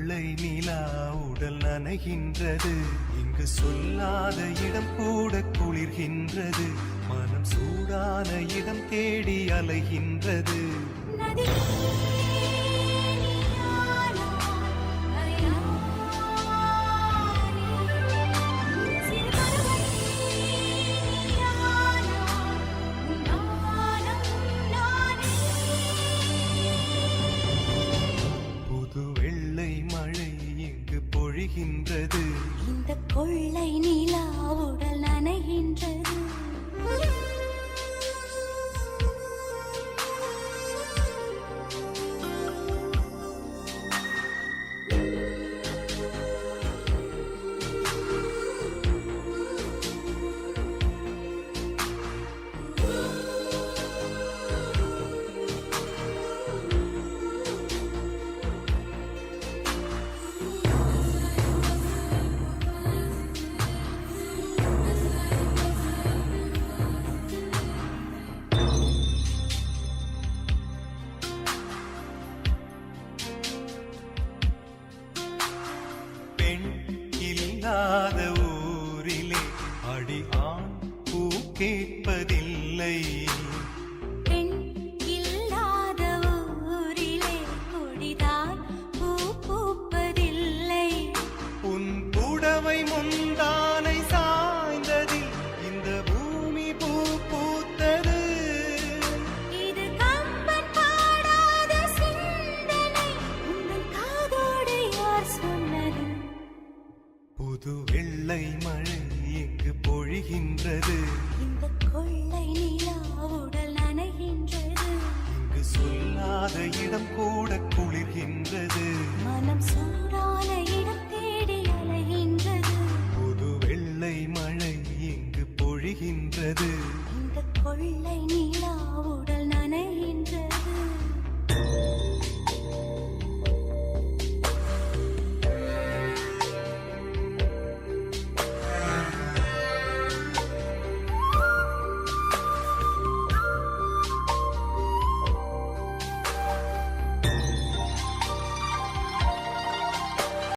கொள்ளை நிலா உடல் நனைகின்றது. இங்கு சொல்லாத இடம் கூட குளிர்கின்றது. மனம் சூடான இடம் தேடி அலைகின்றது. புது வெள்ளை மழை இங்கு பொழிகின்றது. இந்த கொள்ளை நிலா உடல் நனைகின்றது. இல்லாத ஊரிலே அடி ஆண் பூ கேட்பதில்லை. பெண் இல்லாத ஊரிலே கொடிதான் பூ பூப்பதில்லை. உன் புடவை முந்தானை சாய்ந்ததில் இந்த பூமி பூ பூத்தது. இது கம்பன் பாடாத சிந்தனை, உங்கள் காதோடு யார் சொன்னது? புது வெள்ளை மழை இங்கு பொழிகின்றது. இந்த கொள்ளை நிலா உடல் நனைகின்றது. இங்கு சொல்லாத இடம் கூட குளிர்கின்றது. மனம் சூடான இடம் தேடி அலைகின்றது. புது வெள்ளை மழை இங்கு பொழிகின்றது. இந்த கொள்ளை நிலா உடல் நனைகின்றது.